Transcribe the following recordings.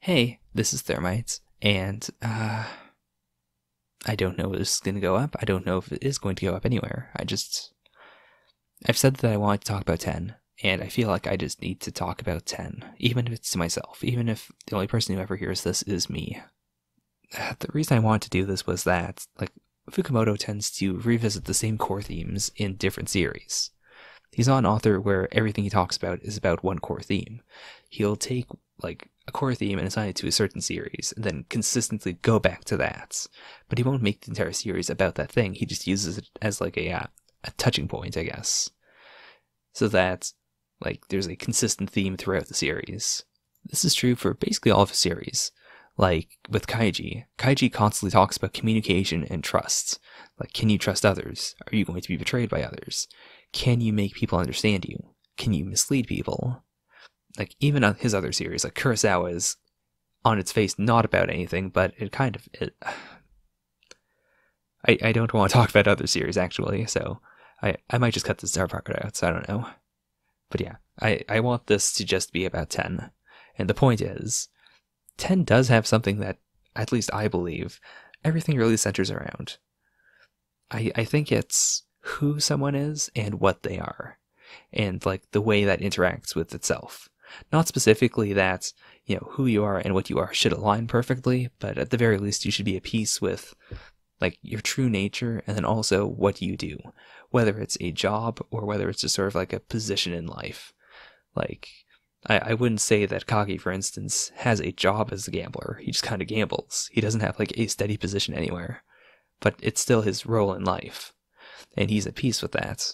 Hey, this is Thermites, and I don't know if this is going to go up. I don't know if it is going to go up anywhere. I've said that I want to talk about 10, and I feel like I just need to talk about 10, even if it's to myself, even if the only person who ever hears this is me. The reason I wanted to do this was that, Fukumoto tends to revisit the same core themes in different series. He's not an author where everything he talks about is about one core theme. He'll take, a core theme and assign it to a certain series, and then consistently go back to that. But he won't make the entire series about that thing. He just uses it as, a touching point, I guess. So that, there's a consistent theme throughout the series. This is true for basically all of his series. Like, with Kaiji constantly talks about communication and trust. Like, can you trust others? Are you going to be betrayed by others? Can you make people understand you? Can you mislead people? Even on his other series, like Kurosawa, is on its face not about anything, but I don't want to talk about other series, actually, so I might just cut this part out, so I don't know. But yeah, I want this to just be about 10. And the point is, 10 does have something that, at least I believe, everything really centers around. I think it's who someone is and what they are, and the way that interacts with itself. Not specifically that, who you are and what you are should align perfectly, but at the very least you should be at peace with, your true nature, and then also what you do, whether it's a job or whether it's just sort of a position in life. I wouldn't say that Kagi, for instance, has a job as a gambler. He just kind of gambles. He doesn't have a steady position anywhere, but it's still his role in life, and he's at peace with that.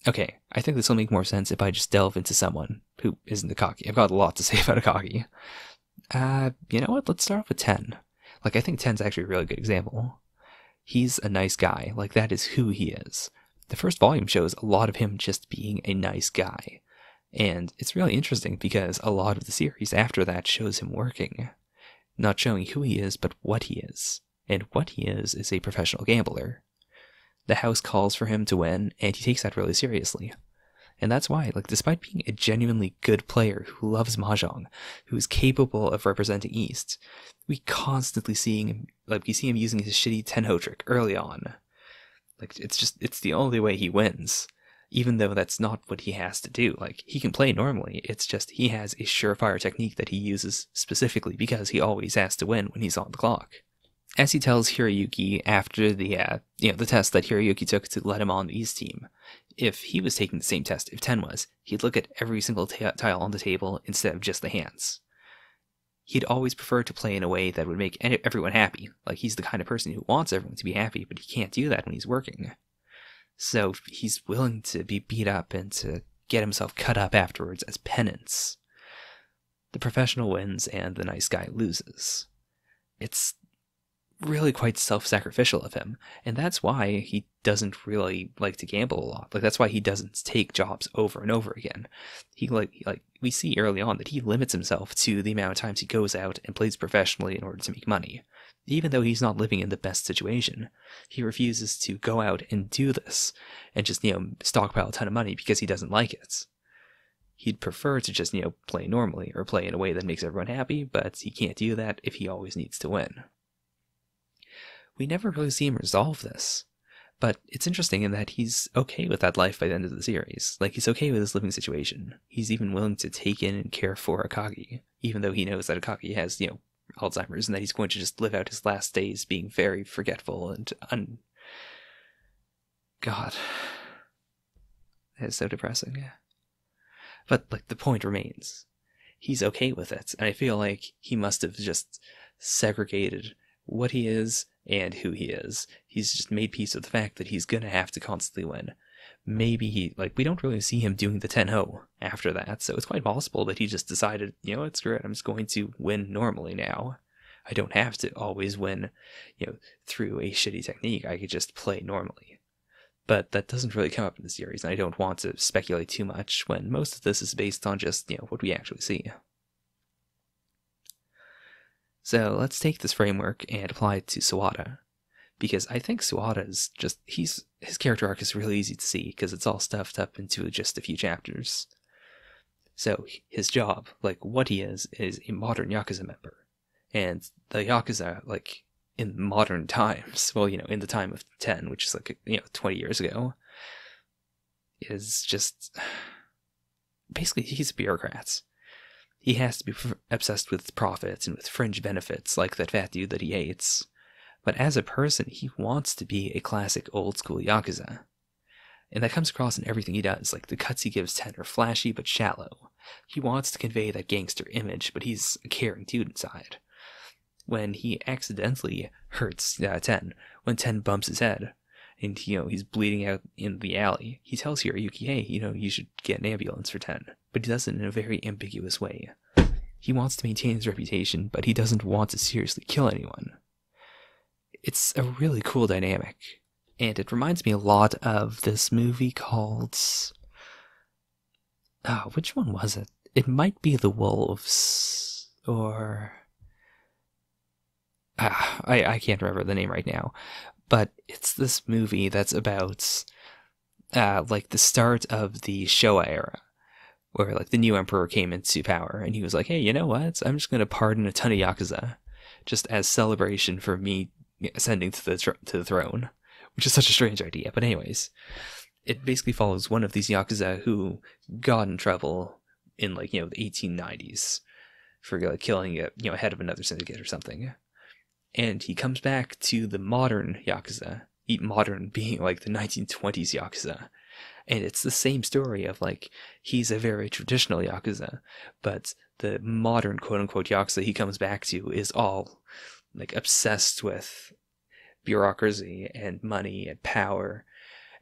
Okay, I think this will make more sense if I just delve into someone who isn't Akagi. I've got a lot to say about Akagi. You know what? Let's start off with 10. I think 10's actually a really good example. He's a nice guy. That is who he is. The first volume shows a lot of him just being a nice guy. And it's really interesting because a lot of the series after that shows him working. Not showing who he is, but what he is. And what he is a professional gambler. The house calls for him to win, and he takes that really seriously. And that's why, despite being a genuinely good player who loves Mahjong, who is capable of representing East, we constantly see him using his shitty Tenhou trick early on. It's the only way he wins. Even though that's not what he has to do. He can play normally, it's just he has a surefire technique that he uses specifically because he always has to win when he's on the clock. As he tells Hiroyuki after the test that Hiroyuki took to let him on the East team, if he was taking the same test, if 10 was, he'd look at every single tile on the table instead of just the hands. He'd always prefer to play in a way that would make everyone happy. He's the kind of person who wants everyone to be happy, but he can't do that when he's working. So he's willing to be beat up and to get himself cut up afterwards as penance. The professional wins and the nice guy loses. It's really quite self-sacrificial of him, and that's why he doesn't really like to gamble a lot. That's why he doesn't take jobs over and over again. We see early on that he limits himself to the amount of times he goes out and plays professionally in order to make money. Even though he's not living in the best situation, he refuses to go out and do this and just, stockpile a ton of money because he doesn't like it. He'd prefer to just, play normally or play in a way that makes everyone happy, but he can't do that if he always needs to win. We never really see him resolve this, but it's interesting in that he's okay with that life by the end of the series. He's okay with his living situation. He's even willing to take in and care for Akagi, even though he knows that Akagi has, Alzheimer's, and that he's going to just live out his last days being very forgetful and God. That is so depressing. But, the point remains. He's okay with it, and I feel like he must have just segregated what he is and who he is. He's just made peace with the fact that he's gonna have to constantly win. Maybe we don't really see him doing the Tenhou after that, so it's quite possible that he just decided, it's great, I'm just going to win normally now. I don't have to always win, through a shitty technique. I could just play normally. But that doesn't really come up in the series, and I don't want to speculate too much when most of this is based on just, what we actually see. So let's take this framework and apply it to Sawada, because I think Sawada is just, his character arc is really easy to see because it's all stuffed up into just a few chapters. So his job, like what he is a modern Yakuza member. And the Yakuza, like in modern times, well, in the time of 10, which is like, 20 years ago, is just basically he's a bureaucrat. He has to be obsessed with profits and with fringe benefits like that fat dude that he hates. But as a person, he wants to be a classic old school Yakuza. And that comes across in everything he does. Like the cuts he gives Ten are flashy but shallow. He wants to convey that gangster image, but he's a caring dude inside. When he accidentally hurts Ten, when Ten bumps his head, and he's bleeding out in the alley, he tells Hiroyuki, hey, you should get an ambulance for Ten. But he does it in a very ambiguous way. He wants to maintain his reputation, but he doesn't want to seriously kill anyone. It's a really cool dynamic, and it reminds me a lot of this movie called... Oh, which one was it? It might be The Wolves, or... I can't remember the name right now, but it's this movie that's about like the start of the Showa era, where like the new emperor came into power, and he was like, hey, you know what? I'm just going to pardon a ton of Yakuza, just as celebration for me ascending to the throne, which is such a strange idea. But anyways, it basically follows one of these Yakuza who got in trouble in like, the 1890s for like killing a head of another syndicate or something. And he comes back to the modern Yakuza, modern being like the 1920s Yakuza. And it's the same story of like, he's a very traditional Yakuza, but the modern quote-unquote Yakuza he comes back to is all like obsessed with bureaucracy and money and power.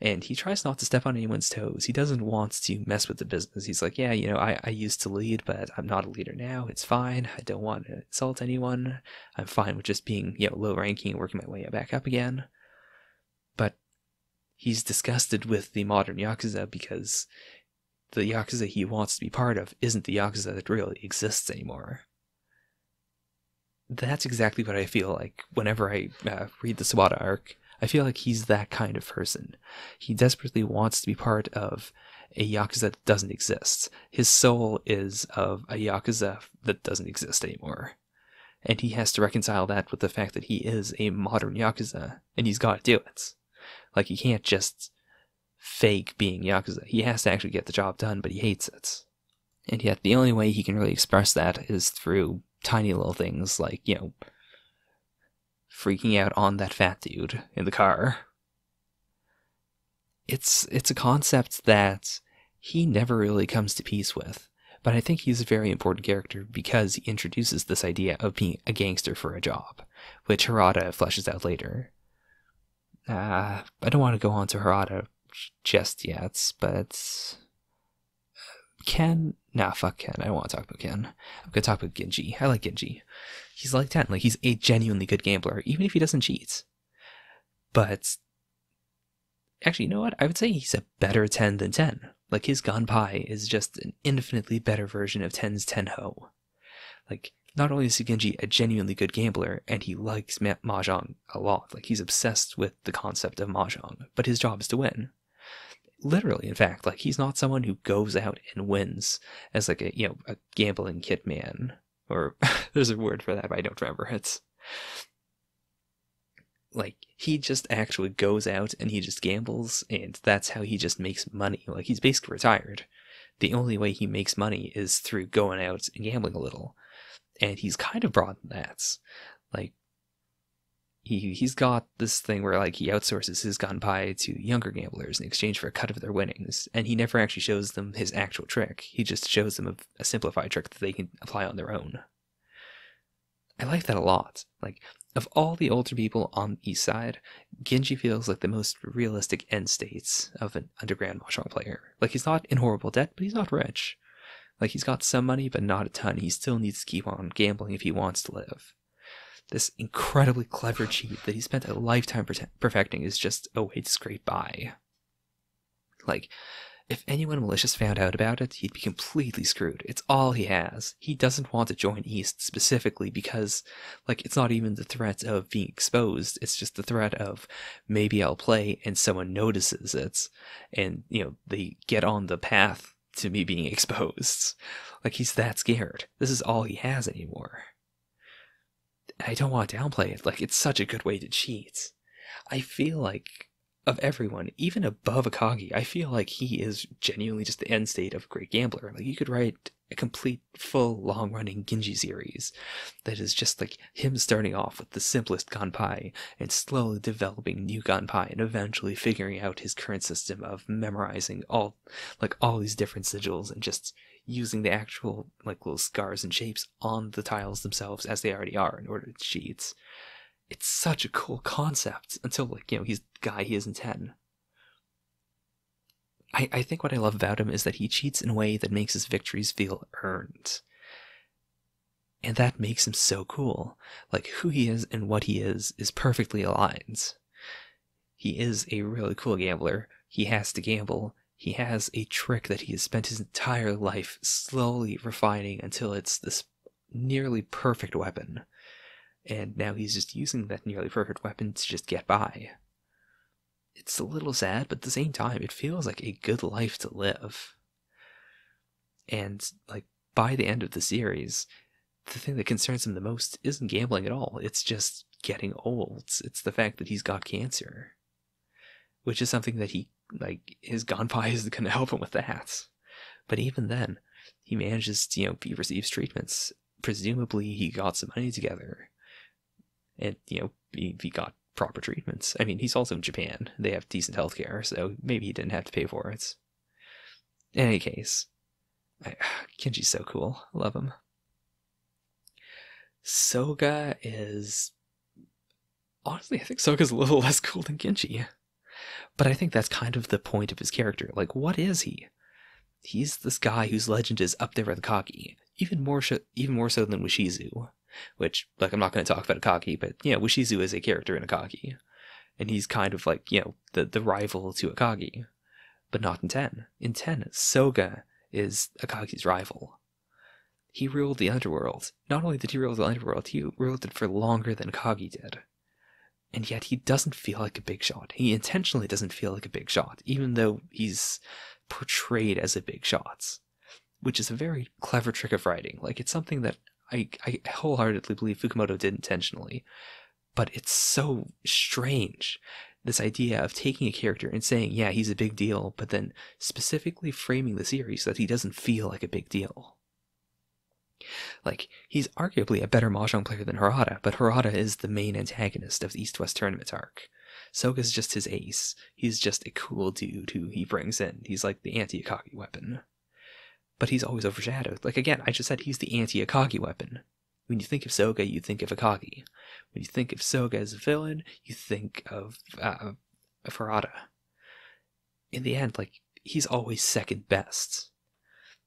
And he tries not to step on anyone's toes. He doesn't want to mess with the business. He's like, yeah, I used to lead, but I'm not a leader now. It's fine. I don't want to insult anyone. I'm fine with just being, low ranking and working my way back up again. But he's disgusted with the modern Yakuza because the Yakuza he wants to be part of isn't the Yakuza that really exists anymore. That's exactly what I feel like whenever I read the Sawada arc. I feel like he's that kind of person. He desperately wants to be part of a Yakuza that doesn't exist. His soul is of a Yakuza that doesn't exist anymore. And he has to reconcile that with the fact that he is a modern Yakuza, and he's got to do it. Like, he can't just fake being Yakuza. He has to actually get the job done, but he hates it. And yet, the only way he can really express that is through tiny little things like, freaking out on that fat dude in the car. It's a concept that he never really comes to peace with, but I think he's a very important character because he introduces this idea of being a gangster for a job, which Harada fleshes out later. I don't want to go on to Harada just yet, but... Ken? Nah, fuck Ken. I don't want to talk about Ken. I'm going to talk about Genji. I like Genji. He's like 10. Like, he's a genuinely good gambler, even if he doesn't cheat. But, actually, you know what? I would say he's a better 10 than 10. Like, his Ganpai is just an infinitely better version of 10's Tenho. Like, not only is Genji a genuinely good gambler, and he likes Mahjong a lot. Like, he's obsessed with the concept of Mahjong, but his job is to win. Literally, in fact, like, he's not someone who goes out and wins as like a gambling hitman, or there's a word for that, but I don't remember. It's like, he just actually goes out and he just gambles, and that's how he just makes money. Like, he's basically retired. The only way he makes money is through going out and gambling a little, and he's kind of broad than that. Like, he's got this thing where, like, he outsources his Ganpai to younger gamblers in exchange for a cut of their winnings, and he never actually shows them his actual trick. He just shows them a simplified trick that they can apply on their own. I like that a lot. Like, of all the older people on the East Side, Genji feels like the most realistic end states of an underground Mahjong player. Like, he's not in horrible debt, but he's not rich. Like, he's got some money, but not a ton. He still needs to keep on gambling if he wants to live. This incredibly clever cheat that he spent a lifetime perfecting is just a way to scrape by. Like, if anyone malicious found out about it, he'd be completely screwed. It's all he has. He doesn't want to join East specifically because, like, it's not even the threat of being exposed. It's just the threat of, maybe I'll play and someone notices it, and, they get on the path to me being exposed. Like, he's that scared. This is all he has anymore. And I don't want to downplay it. Like, it's such a good way to cheat. I feel like, of everyone, even above Akagi, I feel like he is genuinely just the end state of a great gambler. Like, you could write a complete, full, long-running Genji series that is just like him starting off with the simplest Ganpai and slowly developing new Ganpai and eventually figuring out his current system of memorizing all these different sigils and just using the actual like little scars and shapes on the tiles themselves as they already are in order to cheat. It's such a cool concept until, like, he's the guy he is in 10. I think what I love about him is that he cheats in a way that makes his victories feel earned. And that makes him so cool. Like, who he is and what he is perfectly aligned. He is a really cool gambler. He has to gamble. He has a trick that he has spent his entire life slowly refining until it's this nearly perfect weapon. And now he's just using that nearly perfect weapon to just get by. It's a little sad, but at the same time, it feels like a good life to live. And, like, by the end of the series, the thing that concerns him the most isn't gambling at all. It's just getting old. It's the fact that he's got cancer. Which is something that his Ganpai is going to help him with that. But even then, he manages to, he receives treatments. Presumably, he got some money together. And, he got proper treatments. I mean, he's also in Japan. They have decent healthcare, so maybe he didn't have to pay for it. In any case, Kenji's so cool. I love him. Soga is... Honestly, I think Soga's a little less cool than Genji. But I think that's kind of the point of his character. Like, what is he? He's this guy whose legend is up there with Akagi. Even more so than Washizu. Which, like, I'm not going to talk about Akagi, but, Washizu is a character in Akagi. And he's kind of like, the rival to Akagi. But not in 10. In 10, Soga is Akagi's rival. He ruled the underworld. Not only did he rule the underworld, he ruled it for longer than Akagi did. And yet he doesn't feel like a big shot. He intentionally doesn't feel like a big shot, even though he's portrayed as a big shot. Which is a very clever trick of writing. Like, it's something that I wholeheartedly believe Fukumoto did intentionally. But it's so strange. This idea of taking a character and saying, yeah, he's a big deal, but then specifically framing the series so that he doesn't feel like a big deal. Like, he's arguably a better Mahjong player than Harada, but Harada is the main antagonist of the East-West tournament arc. Soga's just his ace. He's just a cool dude who he brings in. He's like the anti-Akagi weapon. But he's always overshadowed. Like, again, I just said he's the anti-Akagi weapon. When you think of Soga, you think of Akagi. When you think of Soga as a villain, you think of Harada. In the end, like, he's always second best.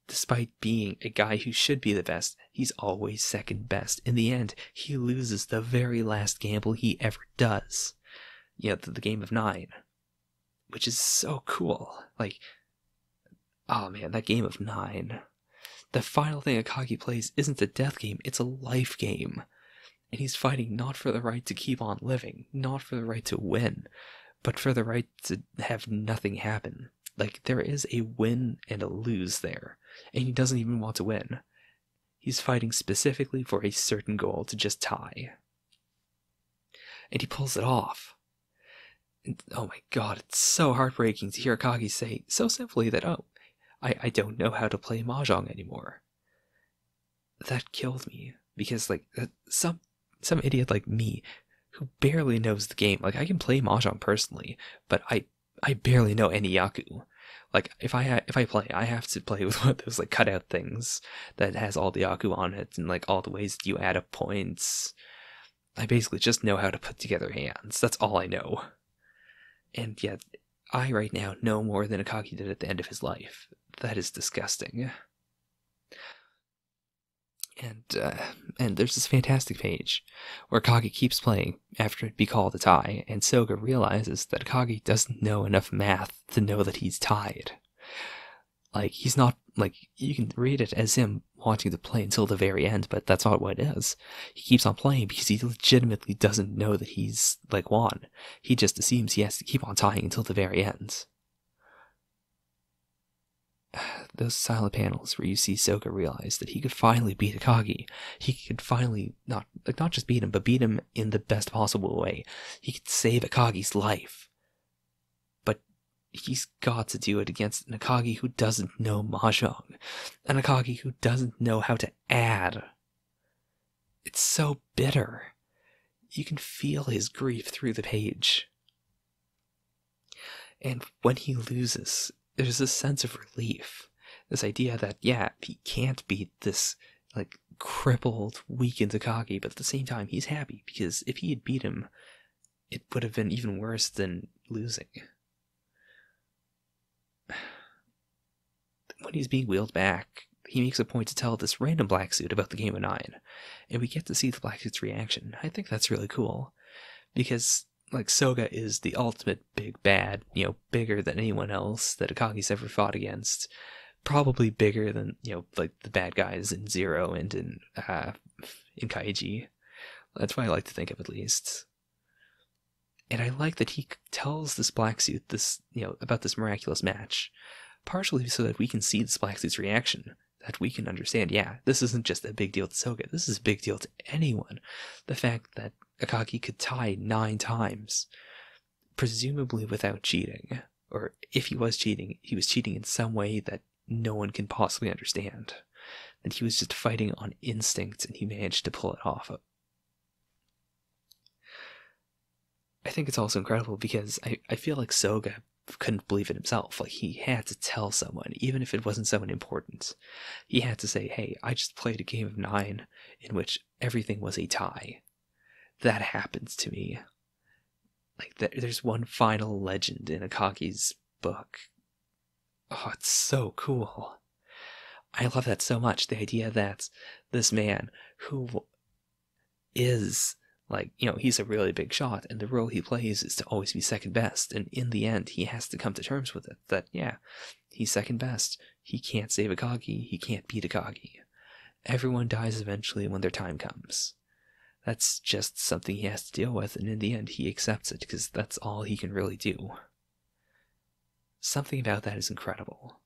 Despite being a guy who should be the best, he's always second best. In the end, he loses the very last gamble he ever does. The game of 9. Which is so cool. Like, oh man, that game of 9. The final thing Akagi plays isn't a death game, it's a life game. And he's fighting not for the right to keep on living, not for the right to win, but for the right to have nothing happen. Like, there is a win and a lose there, and he doesn't even want to win. He's fighting specifically for a certain goal to just tie. And he pulls it off. And, oh my god, it's so heartbreaking to hear Akagi say so simply that, I don't know how to play Mahjong anymore. That killed me, because, like, some idiot like me, who barely knows the game, like, I can play Mahjong personally, but I barely know any Yaku. Like, if I play, I have to play with one of those, like, cutout things that has all the Yaku on it, and, like, all the ways that you add up points. I basically just know how to put together hands. That's all I know. And yet, I right now know more than Akagi did at the end of his life. That is disgusting. And there's this fantastic page where Akagi keeps playing after it be called a tie, and Soga realizes that Akagi doesn't know enough math to know that he's tied. Like, he's not, like, you can read it as him wanting to play until the very end, but that's not what it is. He keeps on playing because he legitimately doesn't know that he's, like, won. He just assumes he has to keep on tying until the very end. those silent panels where you see Soka realize that he could finally beat Akagi. He could finally not just beat him, but beat him in the best possible way. He could save Akagi's life. But he's got to do it against an Akagi who doesn't know Mahjong. An Akagi who doesn't know how to add. It's so bitter. You can feel his grief through the page. And when he loses, there's a sense of relief. This idea that, yeah, he can't beat this, like, crippled, weakened Akagi, but at the same time, he's happy, because if he had beat him, it would have been even worse than losing. When he's being wheeled back, he makes a point to tell this random black suit about the Game of Nine, and we get to see the black suit's reaction. I think that's really cool, because, like, Soga is the ultimate big bad, bigger than anyone else that Akagi's ever fought against, probably bigger than, like, the bad guys in Zero and in Kaiji. That's what I like to think of, at least. And I like that he tells this black suit this, about this miraculous match, partially so that we can see this black suit's reaction, that we can understand, yeah, this isn't just a big deal to Soga, this is a big deal to anyone. The fact that Akagi could tie 9 times, presumably without cheating, or if he was cheating in some way that no one can possibly understand, and he was just fighting on instinct, and he managed to pull it off. I think it's also incredible because I feel like Soga couldn't believe it himself. Like, he had to tell someone, even if it wasn't someone important. He had to say, hey, I just played a game of 9 in which everything was a tie. That happens to me. Like, there's one final legend in Akagi's book. Oh, it's so cool. I love that so much. The idea that this man who is, like, he's a really big shot, and the role he plays is to always be second best, and in the end, he has to come to terms with it, that, yeah, he's second best. He can't save Akagi, he can't beat Akagi. Everyone dies eventually when their time comes. That's just something he has to deal with, and in the end, he accepts it, because that's all he can really do. Something about that is incredible.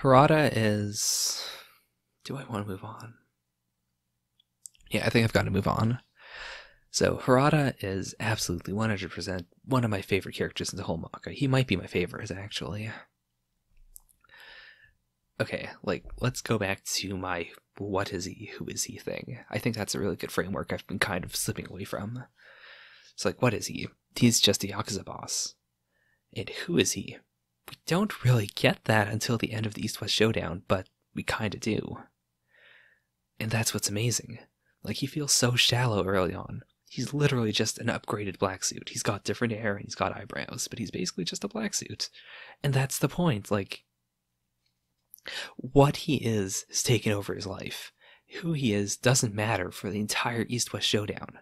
Harada is... Do I want to move on? Yeah, I think I've got to move on. So, Harada is absolutely 100% one of my favorite characters in the whole manga. He might be my favorite, actually. Okay, let's go back to my what is he, who is he thing. I think that's a really good framework I've been kind of slipping away from. It's what is he? He's just a Yakuza boss. And who is he? We don't really get that until the end of the East-West Showdown, but we kinda do. And that's what's amazing. He feels so shallow early on. He's literally just an upgraded black suit. He's got different hair and he's got eyebrows, but he's basically just a black suit. And that's the point. What he is has taken over his life. Who he is doesn't matter for the entire East-West Showdown.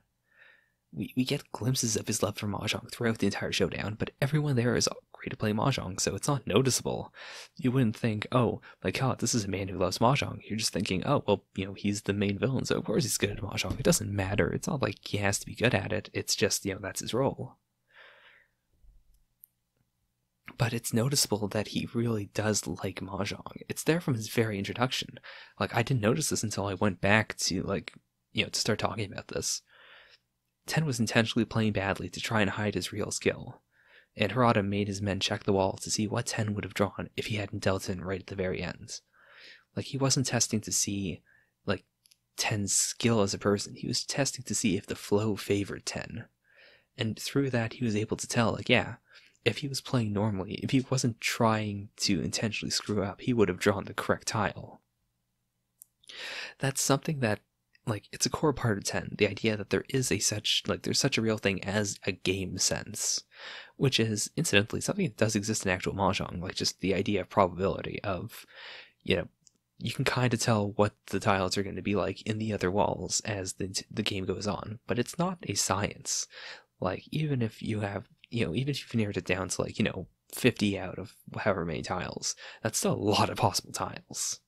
We get glimpses of his love for Mahjong throughout the entire showdown, but everyone there is great to play Mahjong, so it's not noticeable. You wouldn't think, oh my god, this is a man who loves Mahjong. You're just thinking, oh, well, he's the main villain, so of course he's good at Mahjong. It doesn't matter. It's not like he has to be good at it. It's just, that's his role. But it's noticeable that he really does like Mahjong. It's there from his very introduction. I didn't notice this until I went back to, to start talking about this. Ten was intentionally playing badly to try and hide his real skill, and Harada made his men check the wall to see what Ten would have drawn if he hadn't dealt in right at the very end. He wasn't testing to see, Ten's skill as a person, he was testing to see if the flow favored Ten. And through that, he was able to tell, yeah, if he was playing normally, if he wasn't trying to intentionally screw up, he would have drawn the correct tile. That's something that, it's a core part of 10, the idea that there is there's such a real thing as a game sense, which is, incidentally, something that does exist in actual Mahjong, just the idea of probability of, you can kind of tell what the tiles are going to be like in the other walls as the game goes on, but it's not a science. Even if you have, even if you've narrowed it down to 50 out of however many tiles, that's still a lot of possible tiles.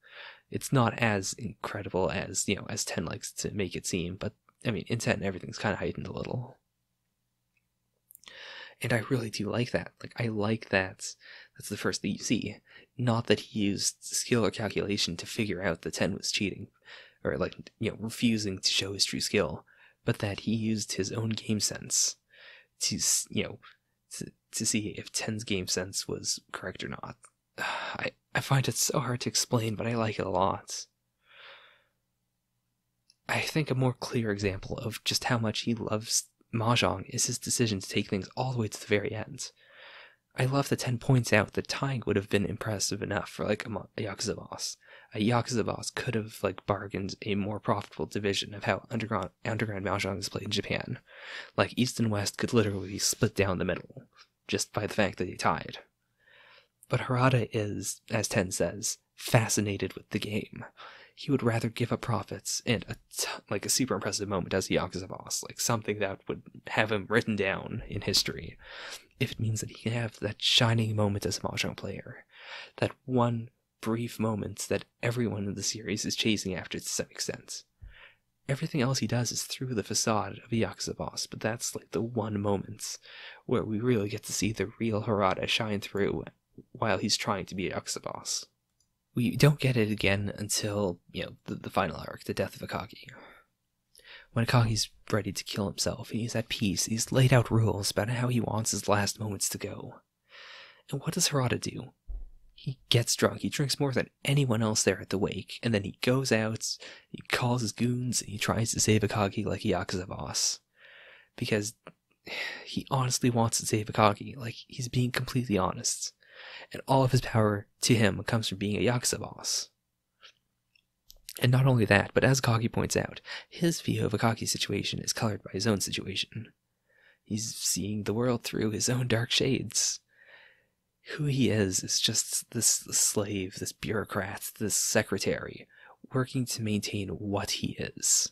It's not as incredible as, as 10 likes to make it seem, but, in 10, everything's kind of heightened a little. And I really do like that. I like that That's the first that you see. Not that he used skill or calculation to figure out that Ten was cheating, or refusing to show his true skill, but that he used his own game sense to to see if Ten's game sense was correct or not. I find it so hard to explain, but I like it a lot. I think a more clear example of just how much he loves Mahjong is his decision to take things all the way to the very end. I love that Ten points out that tying would have been impressive enough for a Yakuza boss. A Yakuza boss could have bargained a more profitable division of how underground Mahjong is played in Japan. East and West could literally be split down the middle, just by the fact that they tied. But Harada is, as Ten says, fascinated with the game. He would rather give up profits and a super impressive moment as a Yakuza boss, something that would have him written down in history, if it means that he can have that shining moment as a Mahjong player, that one brief moment that everyone in the series is chasing after to some extent. Everything else he does is through the facade of a Yakuza boss, but that's the one moment where we really get to see the real Harada shine through while he's trying to be a Yakuza boss. We don't get it again until, the final arc, the death of Akagi. When Akagi's ready to kill himself, he's at peace, he's laid out rules about how he wants his last moments to go. And what does Harada do? He gets drunk, he drinks more than anyone else there at the wake, and then he goes out, he calls his goons, and he tries to save Akagi like a Yakuza boss. Because he honestly wants to save Akagi, he's being completely honest. And all of his power to him comes from being a Yakuza boss. And not only that, but as Akagi points out, his view of Akagi's situation is colored by his own situation. He's seeing the world through his own dark shades. Who he is just this slave, this bureaucrat, this secretary, working to maintain what he is.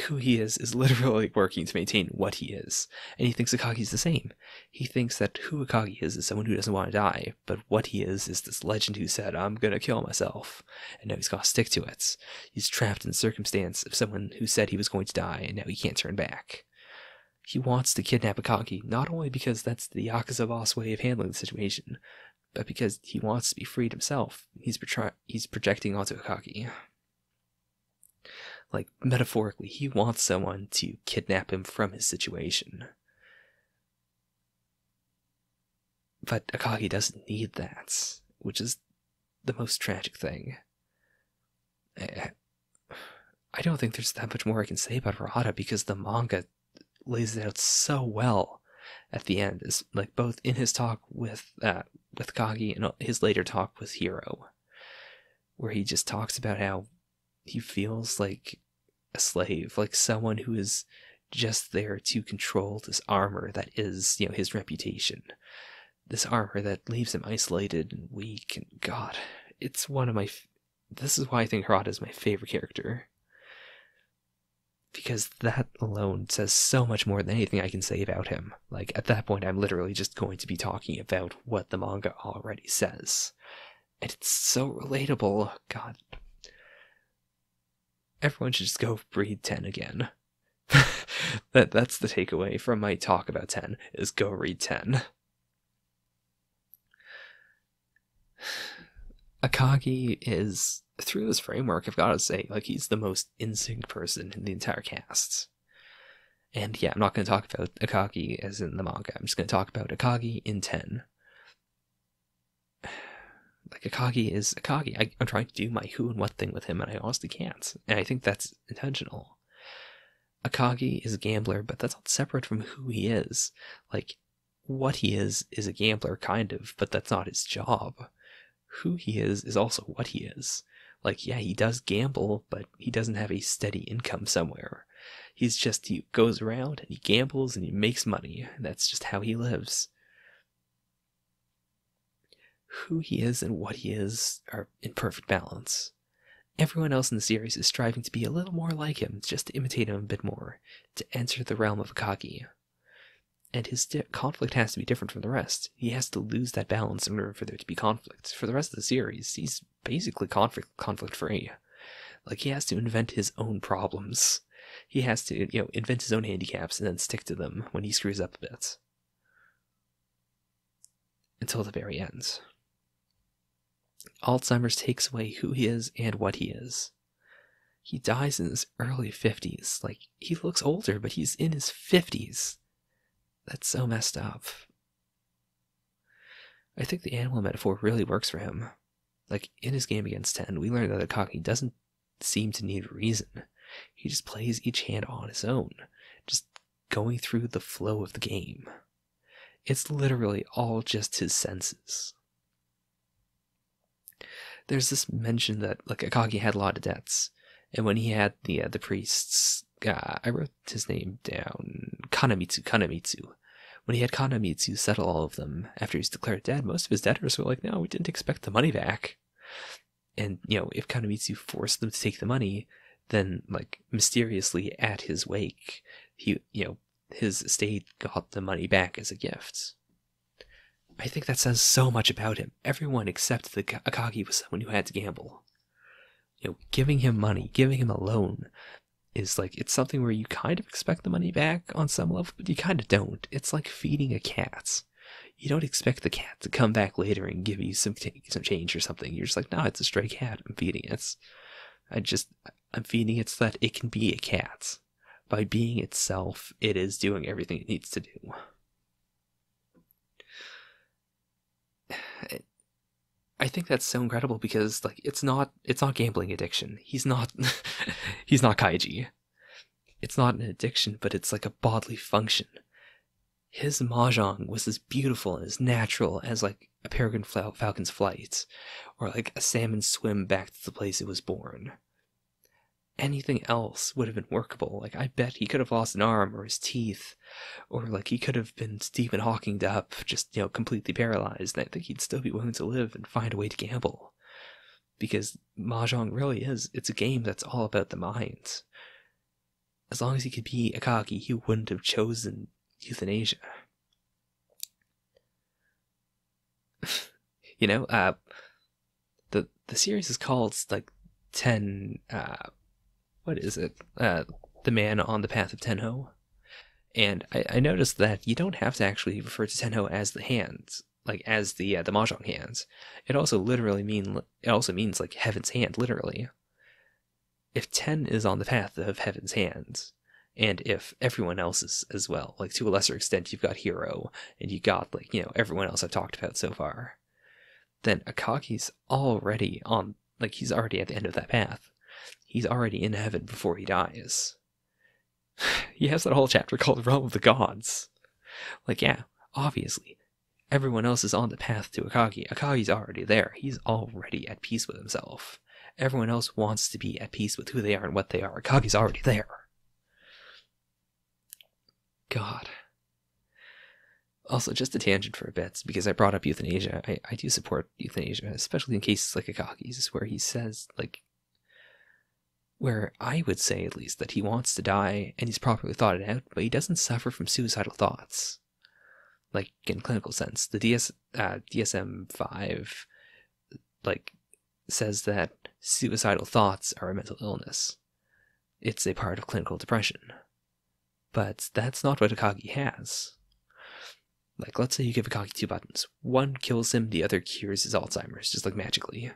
Who he is literally working to maintain what he is. And he thinks Akagi's the same. He thinks that who Akagi is someone who doesn't want to die, but what he is this legend who said, I'm gonna kill myself. And now he's gotta stick to it. He's trapped in the circumstance of someone who said he was going to die, and now he can't turn back. He wants to kidnap Akagi, not only because that's the Yakuza boss way of handling the situation, but because he wants to be freed himself. He's projecting onto Akagi. Metaphorically, he wants someone to kidnap him from his situation. But Akagi doesn't need that, which is the most tragic thing. I don't think there's that much more I can say about Harada, because the manga lays it out so well at the end. It's both in his talk with Akagi and his later talk with Hiro, where he just talks about how he feels like a slave, someone who is just there to control this armor that is, his reputation. This armor that leaves him isolated and weak, and God, it's one of my... This is why I think Harada is my favorite character. Because that alone says so much more than anything I can say about him. At that point, I'm literally just going to be talking about what the manga already says. And it's so relatable. God. Everyone should just go read 10 again. That's the takeaway from my talk about 10, is go read 10. Akagi is, through this framework, I've got to say, he's the most in sync person in the entire cast. And yeah, I'm not going to talk about Akagi as in the manga, I'm just going to talk about Akagi in 10. Akagi is Akagi. I'm trying to do my who and what thing with him, and I honestly can't. And I think that's intentional. Akagi is a gambler, but that's not separate from who he is. What he is a gambler, kind of, but that's not his job. Who he is also what he is. Yeah, he does gamble, but he doesn't have a steady income somewhere. He goes around, and he gambles, and he makes money. And that's just how he lives. Who he is and what he is are in perfect balance. Everyone else in the series is striving to be a little more like him, just to imitate him a bit more, to enter the realm of Akagi. And his conflict has to be different from the rest. He has to lose that balance in order for there to be conflict. For the rest of the series, he's basically conflict-free. He has to invent his own problems. He has to, invent his own handicaps and then stick to them when he screws up a bit. until the very end. Alzheimer's takes away who he is and what he is. He dies in his early 50s. Like, he looks older, but he's in his 50s. That's so messed up. I think the animal metaphor really works for him. Like, in his game against Ten, we learned that Akagi doesn't seem to need reason. He just plays each hand on his own, just going through the flow of the game. It's literally all just his senses. There's this mention that, like, Akagi had a lot of debts, and when he had the priests, I wrote his name down, Kanamitsu. When he had Kanamitsu settle all of them after he was declared dead, most of his debtors were like, no, we didn't expect the money back. And, if Kanamitsu forced them to take the money, then, like, mysteriously at his wake, his estate got the money back as a gift. I think that says so much about him. Everyone accepted that Akagi was someone who had to gamble. Giving him money, giving him a loan, is like, it's something where you kind of expect the money back on some level, but you kind of don't. It's like feeding a cat. You don't expect the cat to come back later and give you some change or something. You're just like, no, it's a stray cat. I'm feeding it. I'm feeding it so that it can be a cat. By being itself, it is doing everything it needs to do. I think that's so incredible because, like, it's not gambling addiction. He's not Kaiji. It's not an addiction, but it's like a bodily function. His mahjong was as beautiful and as natural as, like, a peregrine falcon's flight, or like a salmon's swim back to the place it was born. Anything else would have been workable. Like, I bet he could have lost an arm or his teeth, or like he could have been Stephen Hawking'd up, just, completely paralyzed, and I think he'd still be willing to live and find a way to gamble. Because mahjong really it's a game that's all about the mind. As long as he could be Akagi, he wouldn't have chosen euthanasia. The series is called, like, 10, what is it? The Man on the Path of Tenho. And I noticed that you don't have to actually refer to Tenho as the hands, like as the mahjong hands. It also means like heaven's hand, literally. If 10 is on the path of heaven's hands, and if everyone else is as well, like to a lesser extent you've got Hero, and you got, like, everyone else I've talked about so far, then Akagi's already on, like, he's already at the end of that path. He's already in heaven before he dies. He has that whole chapter called Realm of the Gods. Like, yeah, obviously, everyone else is on the path to Akagi. Akagi's already there. He's already at peace with himself. Everyone else wants to be at peace with who they are and what they are. Akagi's already there. God. Also, just a tangent for a bit, because I brought up euthanasia. I do support euthanasia, especially in cases like Akagi's, where he says, like, where I would say, at least, that he wants to die, and he's properly thought it out, but he doesn't suffer from suicidal thoughts. Like, in clinical sense, the DSM-5, like, says that suicidal thoughts are a mental illness. It's a part of clinical depression. But that's not what Akagi has. Like, let's say you give Akagi 2 buttons. One kills him, the other cures his Alzheimer's, just like magically.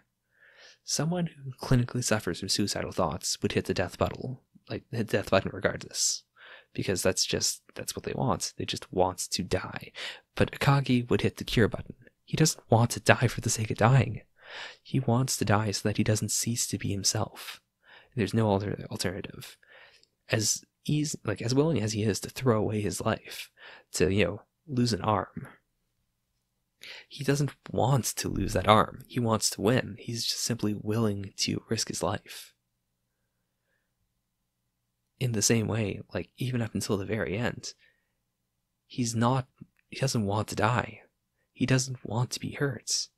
Someone who clinically suffers from suicidal thoughts would hit the death button, regardless. Because that's what they want. They just want to die. But Akagi would hit the cure button. He doesn't want to die for the sake of dying. He wants to die so that he doesn't cease to be himself. There's no alternative. As willing as he is to throw away his life, to, lose an arm, he doesn't want to lose that arm. He wants to win. He's just simply willing to risk his life. In the same way, like, even up until the very end, he doesn't want to die. He doesn't want to be hurt.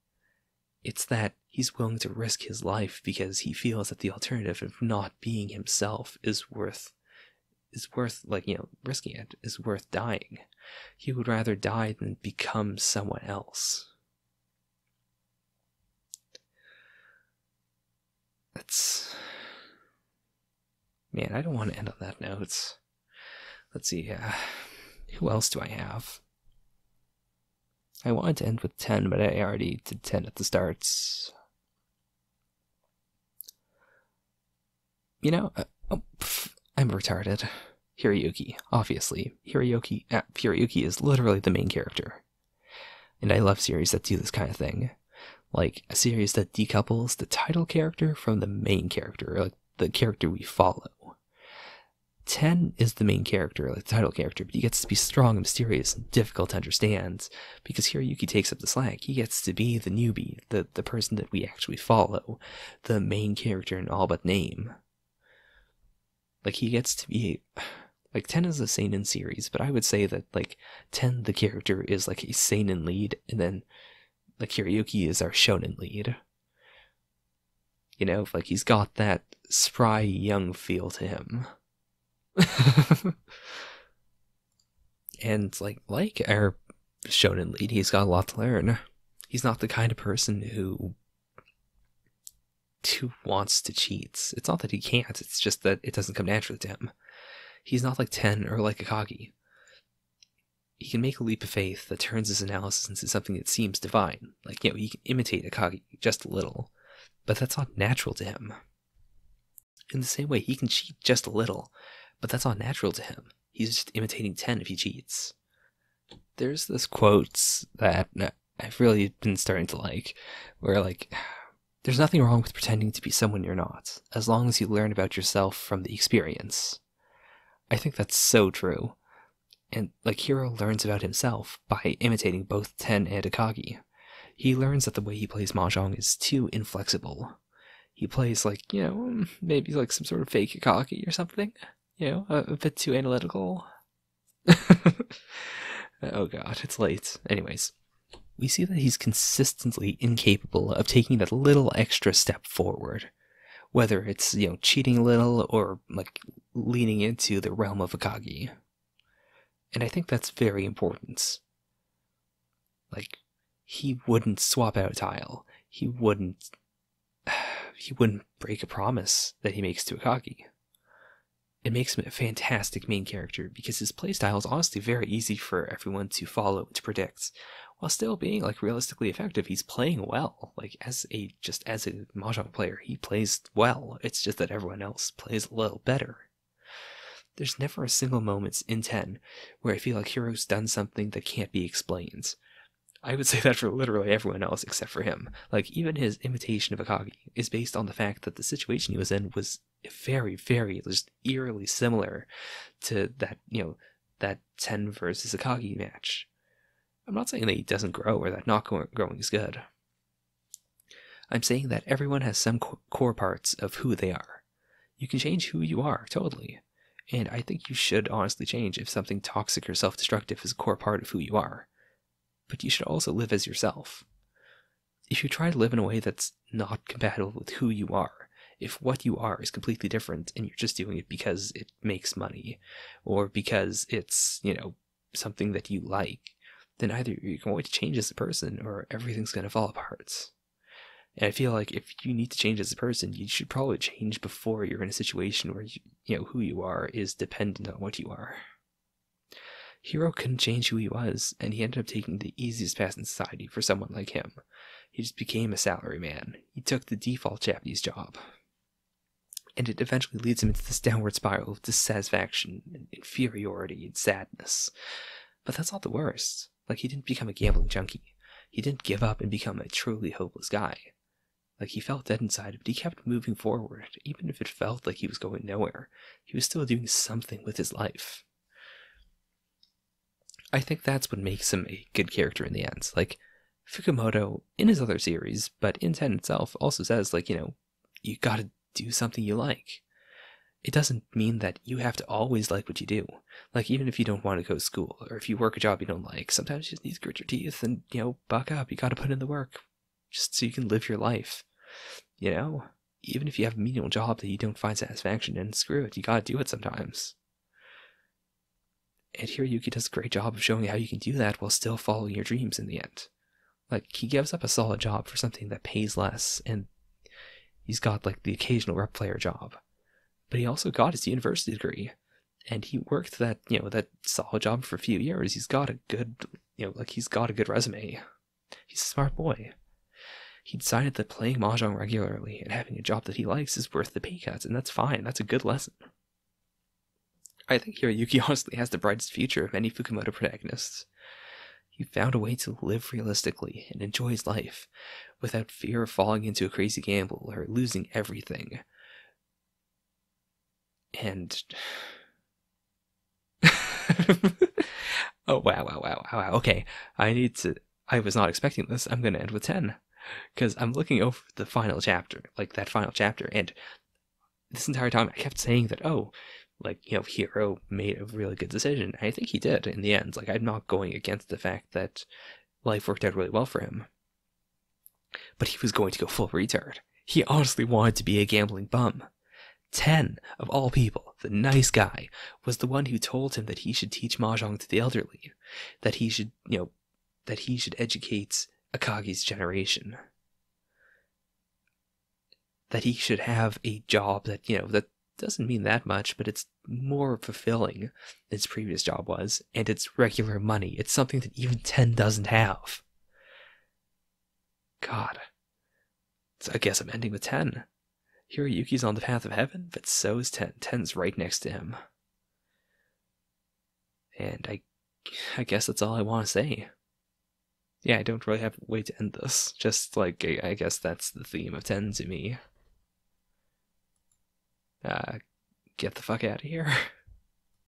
It's that he's willing to risk his life because he feels that the alternative of not being himself is worth risking it, is worth dying. He would rather die than become someone else. Man, I don't want to end on that note. Let's see, who else do I have? I wanted to end with 10, but I already did 10 at the starts. You know, I'm retarded. Hiroyuki, obviously. Hiroyuki is literally the main character. And I love series that do this kind of thing. Like, a series that decouples the title character from the main character, like the character we follow. 10 is the main character, like the title character, but he gets to be strong and mysterious and difficult to understand, because Hiroyuki takes up the slack. He gets to be the newbie, the person that we actually follow, the main character in all but name. Like, he gets to be... Like, 10 is a seinen series, but I would say that, like, 10, the character, is like a seinen lead, and then, like, Hiroyuki is our shonen lead. You know, like, he's got that spry, young feel to him. And, like our shonen lead, he's got a lot to learn. He's not the kind of person who wants to cheat. It's not that he can't, it's just that it doesn't come naturally to him. He's not like Ten or like Akagi. He can make a leap of faith that turns his analysis into something that seems divine. Like, you know, he can imitate Akagi just a little, but that's not natural to him. In the same way, he can cheat just a little, but that's not natural to him. He's just imitating Ten if he cheats. There's this quote that I've really been starting to like, where, like, there's nothing wrong with pretending to be someone you're not, as long as you learn about yourself from the experience. I think that's so true. And, like, Hiro learns about himself by imitating both Ten and Akagi. He learns that the way he plays Mahjong is too inflexible. He plays, like, you know, maybe like some sort of fake Akagi or something. You know, a bit too analytical. Oh god, it's late. Anyways, we see that he's consistently incapable of taking that little extra step forward. Whether it's, you know, cheating a little or, like, leaning into the realm of Akagi. And I think that's very important. Like, he wouldn't swap out a tile. He wouldn't break a promise that he makes to Akagi. It makes him a fantastic main character because his playstyle is honestly very easy for everyone to follow and to predict, while still being, like, realistically effective. He's playing well. Like, as a Mahjong player, he plays well. It's just that everyone else plays a little better. There's never a single moment in 10 where I feel like Hiro's done something that can't be explained. I would say that for literally everyone else except for him. Like, even his imitation of Akagi is based on the fact that the situation he was in was very, very, just eerily similar to that, you know, that 10 versus Akagi match. I'm not saying that he doesn't grow or that not growing is good. I'm saying that everyone has some core parts of who they are. You can change who you are, totally. And I think you should honestly change if something toxic or self-destructive is a core part of who you are. But you should also live as yourself. If you try to live in a way that's not compatible with who you are, if what you are is completely different and you're just doing it because it makes money, or because it's, you know, something that you like, then either you're going to change as a person or everything's going to fall apart. And I feel like if you need to change as a person, you should probably change before you're in a situation where you know who you are is dependent on what you are. Hiro couldn't change who he was, and he ended up taking the easiest path in society for someone like him. He just became a salaryman. He took the default Japanese job. And it eventually leads him into this downward spiral of dissatisfaction and inferiority and sadness. But that's not the worst. Like, he didn't become a gambling junkie. He didn't give up and become a truly hopeless guy. Like, he felt dead inside, but he kept moving forward. Even if it felt like he was going nowhere, he was still doing something with his life. I think that's what makes him a good character in the end. Like, Fukumoto, in his other series, but in 10 itself, also says, like, you know, you gotta do something you like. It doesn't mean that you have to always like what you do. Like, even if you don't want to go to school, or if you work a job you don't like, sometimes you just need to grit your teeth and, you know, buck up. You gotta put in the work, just so you can live your life. You know? Even if you have a menial job that you don't find satisfaction in, screw it, you gotta do it sometimes. And Hiroyuki does a great job of showing how you can do that while still following your dreams in the end. Like, he gives up a solid job for something that pays less, and he's got, like, the occasional rep player job. But he also got his university degree. And he worked that, that solid job for a few years. He's got a good, he's got a good resume. He's a smart boy. He decided that playing mahjong regularly and having a job that he likes is worth the pay cuts, and that's fine. That's a good lesson. I think Hiroyuki honestly has the brightest future of any Fukumoto protagonists. He found a way to live realistically and enjoy his life without fear of falling into a crazy gamble or losing everything. And oh, wow. Okay, I was not expecting this. I'm going to end with 10. Because I'm looking over the final chapter, that final chapter, and this entire time I kept saying that, Hiro made a really good decision. And I think he did in the end. I'm not going against the fact that life worked out really well for him. But he was going to go full retard. He honestly wanted to be a gambling bum. 10, of all people, the nice guy, was the one who told him that he should teach mahjong to the elderly, that he should educate Akagi's generation, that he should have a job that, that doesn't mean that much, but it's more fulfilling than his previous job was, and it's regular money. It's something that even 10 doesn't have. God. So I guess I'm ending with 10. Hiroyuki's on the path of heaven, but so is 10. 10's right next to him. And I guess that's all I want to say. Yeah, I don't really have a way to end this. Just, I guess that's the theme of 10 to me. Get the fuck out of here.